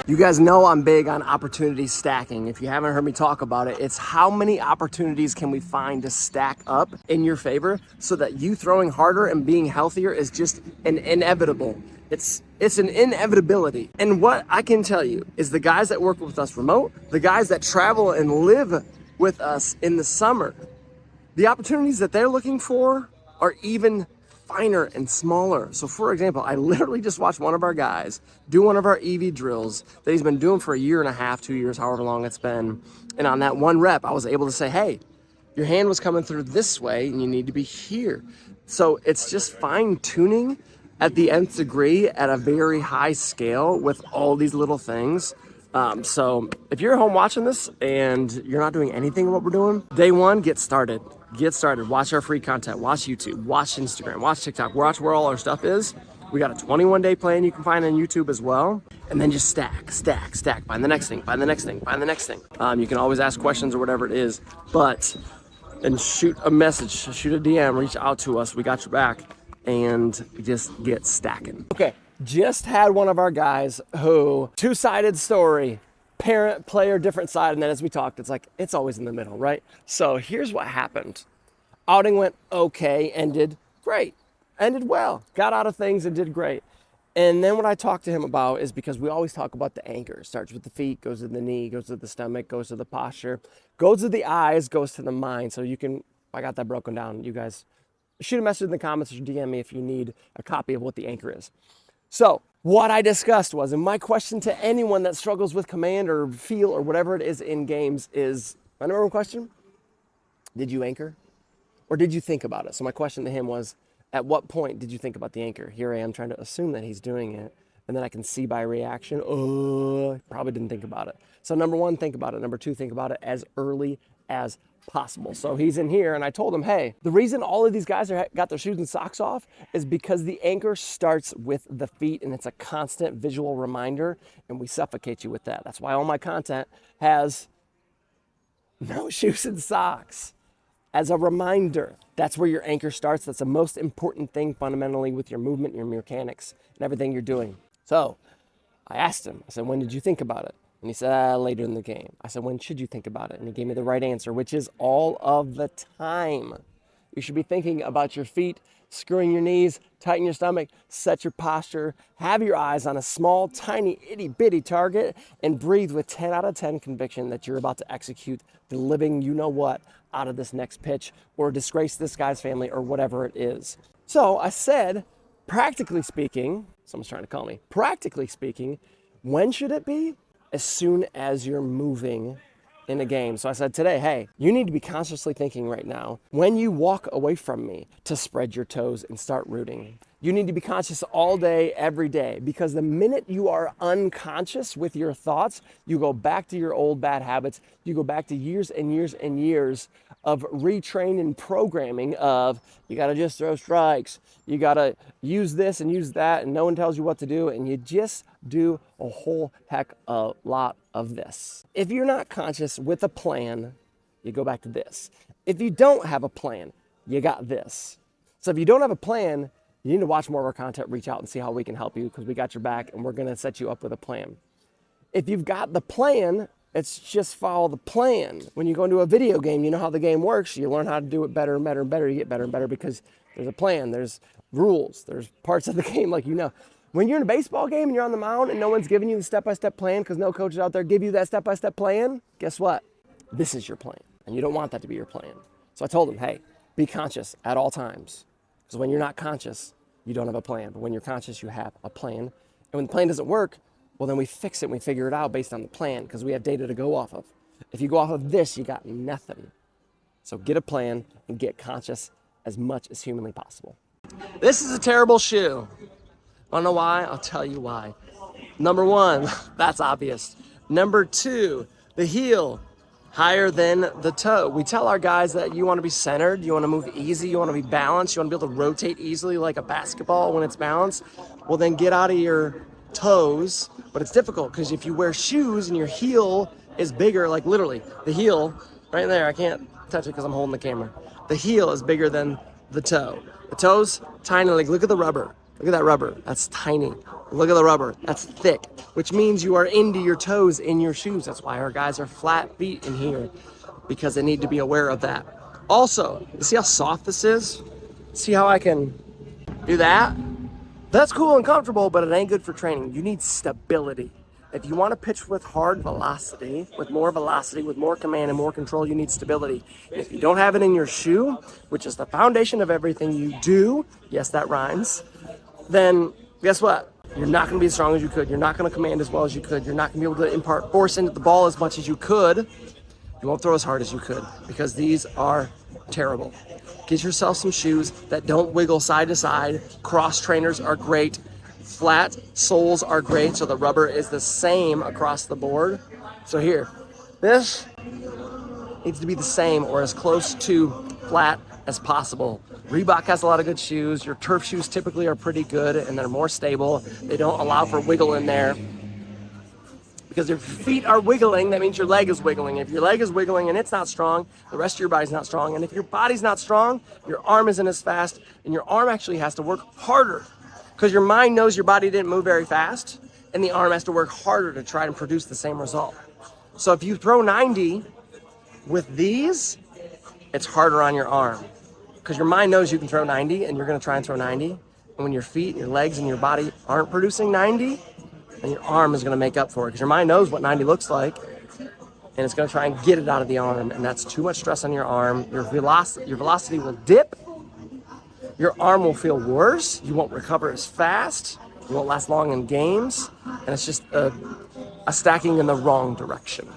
You guys know I'm big on opportunity stacking. If you haven't heard me talk about it, it's how many opportunities can we find to stack up in your favor so that you throwing harder and being healthier is just an inevitable. It's an inevitability. And what I can tell you is the guys that work with us remote, the guys that travel and live with us in the summer, the opportunities that they're looking for are even finer and smaller. So for example, I literally just watched one of our guys do one of our EV drills that he's been doing for a year and a half, 2 years, however long it's been. And on that one rep, I was able to say, hey, your hand was coming through this way and you need to be here. So it's just fine tuning at the nth degree at a very high scale with all these little things. So if you're at home watching this and you're not doing anything what we're doing, day one, get started. Get started. Watch our free content. Watch YouTube. Watch Instagram. Watch TikTok. Watch where all our stuff is. We got a 21-day plan you can find on YouTube as well. And then just stack. Find the next thing. Find the next thing. You can always ask questions or whatever it is. And shoot a message. Shoot a DM. Reach out to us. We got your back. And just get stacking. Okay. Just had one of our guys who, two-sided story, parent, player, different side, and then as we talked, it's like, it's always in the middle, right? So here's what happened. Outing went okay, ended great, ended well, got out of things and did great. And then what I talked to him about is because we always talk about the anchor. It starts with the feet, goes to the knee, goes to the stomach, goes to the posture, goes to the eyes, goes to the mind. So you can, I got that broken down. You guys shoot a message in the comments or DM me if you need a copy of what the anchor is. So what I discussed was, and my question to anyone that struggles with command or feel or whatever it is in games is, my number one question, did you anchor or did you think about it? So my question to him was, at what point did you think about the anchor? Here I am trying to assume that he's doing it. And then I can see by reaction, probably didn't think about it. So number one, think about it. Number two, think about it as early as possible. So he's in here and I told him, hey, the reason all of these guys got their shoes and socks off is because the anchor starts with the feet and it's a constant visual reminder and we suffocate you with that. That's why all my content has no shoes and socks as a reminder. That's where your anchor starts. That's the most important thing fundamentally with your movement, your mechanics, and everything you're doing. So I asked him, I said, when did you think about it? And he said, later in the game. I said, when should you think about it? And he gave me the right answer, which is all of the time. You should be thinking about your feet, screwing your knees, tighten your stomach, set your posture, have your eyes on a small, tiny, itty bitty target, and breathe with 10 out of 10 conviction that you're about to execute the living you-know-what out of this next pitch or disgrace this guy's family or whatever it is. So I said, practically speaking, someone's trying to call me, practically speaking, when should it be? As soon as you're moving in a game. So I said today, hey, you need to be consciously thinking right now, when you walk away from me, to spread your toes and start rooting. You need to be conscious all day, every day, because the minute you are unconscious with your thoughts, you go back to your old bad habits. You go back to years and years and years of retraining programming of, you got to just throw strikes. You got to use this and use that, and no one tells you what to do, and you just do a whole heck of a lot of this. If you're not conscious with a plan, you go back to this. If you don't have a plan, you got this. So if you don't have a plan, you need to watch more of our content, reach out and see how we can help you because we got your back and we're going to set you up with a plan. If you've got the plan, it's just follow the plan. When you go into a video game, you know how the game works. You learn how to do it better and better and better. You get better and better because there's a plan, there's rules, there's parts of the game like you know. When you're in a baseball game and you're on the mound and no one's giving you the step-by-step plan because no coaches out there give you that step-by-step plan, guess what? This is your plan. And you don't want that to be your plan. So I told him, hey, be conscious at all times. Because when you're not conscious, you don't have a plan. But when you're conscious, you have a plan. And when the plan doesn't work, well, then we fix it and we figure it out based on the plan because we have data to go off of. If you go off of this, you got nothing. So get a plan and get conscious as much as humanly possible. This is a terrible shoe. Wanna know why? I'll tell you why. Number one, that's obvious. Number two, the heel higher than the toe. We tell our guys that you want to be centered, you want to move easy, you want to be balanced, you want to be able to rotate easily like a basketball when it's balanced. Well, then get out of your toes. But it's difficult because if you wear shoes and your heel is bigger, like literally the heel right there, I can't touch it because I'm holding the camera. The heel is bigger than the toe. The toes, tiny, like look at the rubber. Look at that rubber, that's tiny. Look at the rubber, that's thick, which means you are into your toes in your shoes. That's why our guys are flat feet in here, because they need to be aware of that. Also, you see how soft this is? See how I can do that? That's cool and comfortable, but it ain't good for training. You need stability. If you want to pitch with hard velocity, with more command and more control, you need stability. And if you don't have it in your shoe, which is the foundation of everything you do, yes, that rhymes, then guess what? You're not going to be as strong as you could. You're not going to command as well as you could. You're not going to be able to impart force into the ball as much as you could. You won't throw as hard as you could, because these are terrible. Get yourself some shoes that don't wiggle side to side. Cross trainers are great. Flat soles are great, so the rubber is the same across the board. So here, this needs to be the same or as close to flat as possible. Reebok has a lot of good shoes. Your turf shoes typically are pretty good and they're more stable. They don't allow for wiggle in there. Because if your feet are wiggling, that means your leg is wiggling. If your leg is wiggling and it's not strong, the rest of your body's not strong. And if your body's not strong, your arm isn't as fast, and your arm actually has to work harder. Because your mind knows your body didn't move very fast, and the arm has to work harder to try and produce the same result. So if you throw 90 with these, it's harder on your arm. Because your mind knows you can throw 90, and you're going to try and throw 90. And when your feet, your legs, and your body aren't producing 90, and your arm is going to make up for it, because your mind knows what 90 looks like, and it's going to try and get it out of the arm, and that's too much stress on your arm. Your velocity will dip. Your arm will feel worse. You won't recover as fast. You won't last long in games, and it's just a stacking in the wrong direction.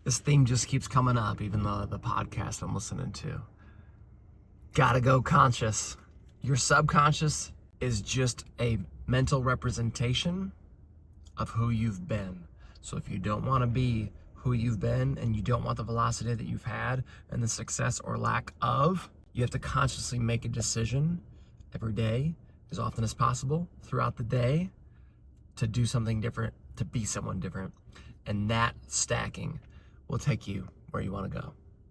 This theme just keeps coming up, even the podcast I'm listening to. Gotta go conscious. Your subconscious is just a mental representation of who you've been. So if you don't want to be who you've been, and you don't want the velocity that you've had and the success or lack of, you have to consciously make a decision every day, as often as possible throughout the day, to do something different, to be someone different. And that stacking will take you where you want to go.